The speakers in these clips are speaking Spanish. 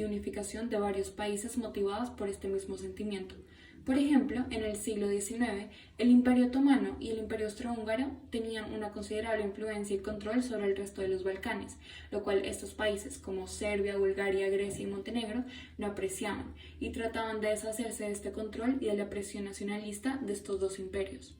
y unificación de varios países motivados por este mismo sentimiento. Por ejemplo, en el siglo XIX, el Imperio Otomano y el Imperio Austrohúngaro tenían una considerable influencia y control sobre el resto de los Balcanes, lo cual estos países como Serbia, Bulgaria, Grecia y Montenegro no apreciaban y trataban de deshacerse de este control y de la presión nacionalista de estos dos imperios.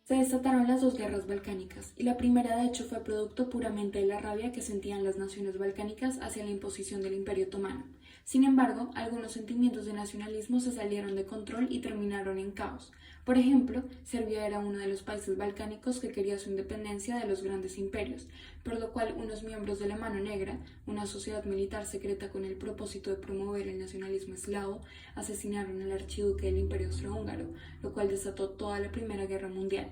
Se desataron las dos guerras balcánicas, y la primera de hecho fue producto puramente de la rabia que sentían las naciones balcánicas hacia la imposición del Imperio Otomano. Sin embargo, algunos sentimientos de nacionalismo se salieron de control y terminaron en caos. Por ejemplo, Serbia era uno de los países balcánicos que quería su independencia de los grandes imperios, por lo cual unos miembros de la Mano Negra, una sociedad militar secreta con el propósito de promover el nacionalismo eslavo, asesinaron al archiduque del Imperio Austrohúngaro, lo cual desató toda la Primera Guerra Mundial.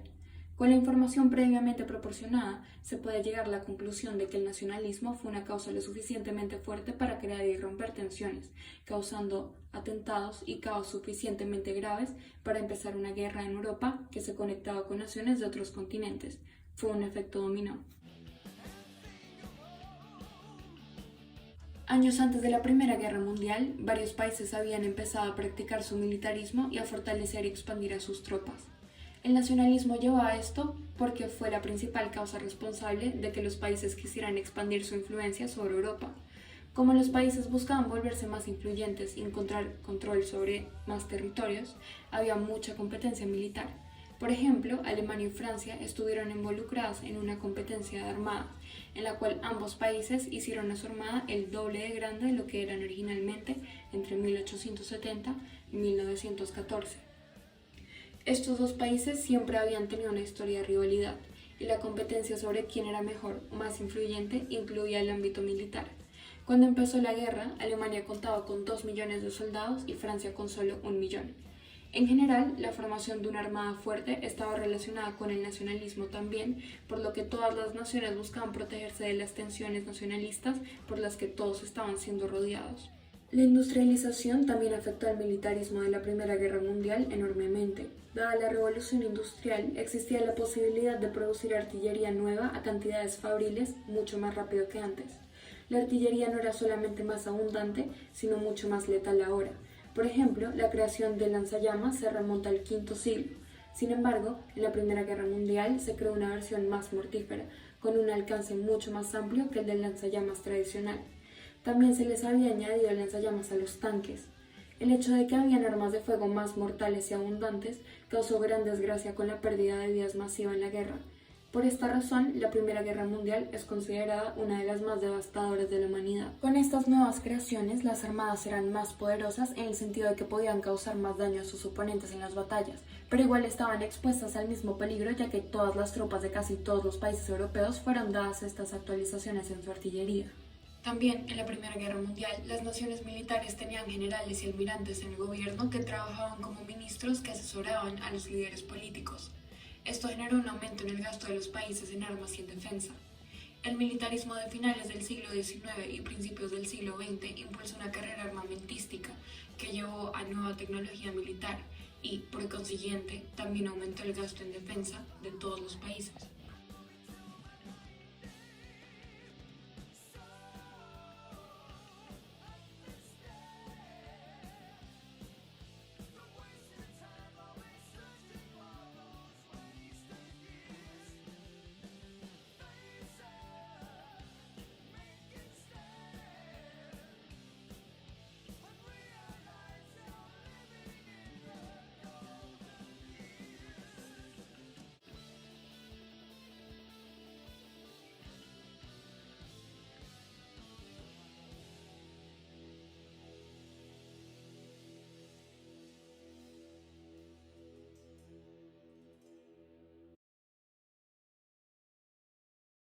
Con la información previamente proporcionada, se puede llegar a la conclusión de que el nacionalismo fue una causa lo suficientemente fuerte para crear y romper tensiones, causando atentados y caos suficientemente graves para empezar una guerra en Europa que se conectaba con naciones de otros continentes. Fue un efecto dominó. Años antes de la Primera Guerra Mundial, varios países habían empezado a practicar su militarismo y a fortalecer y expandir a sus tropas. El nacionalismo llevó a esto porque fue la principal causa responsable de que los países quisieran expandir su influencia sobre Europa. Como los países buscaban volverse más influyentes y encontrar control sobre más territorios, había mucha competencia militar. Por ejemplo, Alemania y Francia estuvieron involucradas en una competencia de armadas, en la cual ambos países hicieron a su armada el doble de grande de lo que eran originalmente entre 1870 y 1914. Estos dos países siempre habían tenido una historia de rivalidad, y la competencia sobre quién era mejor o más influyente incluía el ámbito militar. Cuando empezó la guerra, Alemania contaba con 2 millones de soldados y Francia con solo 1 millón. En general, la formación de una armada fuerte estaba relacionada con el nacionalismo también, por lo que todas las naciones buscaban protegerse de las tensiones nacionalistas por las que todos estaban siendo rodeados. La industrialización también afectó al militarismo de la Primera Guerra Mundial enormemente. Dada la revolución industrial, existía la posibilidad de producir artillería nueva a cantidades fabriles mucho más rápido que antes. La artillería no era solamente más abundante, sino mucho más letal ahora. Por ejemplo, la creación del lanzallamas se remonta al V siglo. Sin embargo, en la Primera Guerra Mundial se creó una versión más mortífera, con un alcance mucho más amplio que el del lanzallamas tradicional. También se les había añadido lanzallamas a los tanques. El hecho de que habían armas de fuego más mortales y abundantes causó gran desgracia con la pérdida de vidas masiva en la guerra. Por esta razón, la Primera Guerra Mundial es considerada una de las más devastadoras de la humanidad. Con estas nuevas creaciones, las armadas eran más poderosas en el sentido de que podían causar más daño a sus oponentes en las batallas, pero igual estaban expuestas al mismo peligro, ya que todas las tropas de casi todos los países europeos fueron dadas estas actualizaciones en su artillería. También, en la Primera Guerra Mundial, las naciones militares tenían generales y almirantes en el gobierno que trabajaban como ministros que asesoraban a los líderes políticos. Esto generó un aumento en el gasto de los países en armas y en defensa. El militarismo de finales del siglo XIX y principios del siglo XX impulsó una carrera armamentística que llevó a nueva tecnología militar y, por consiguiente, también aumentó el gasto en defensa de todos los países.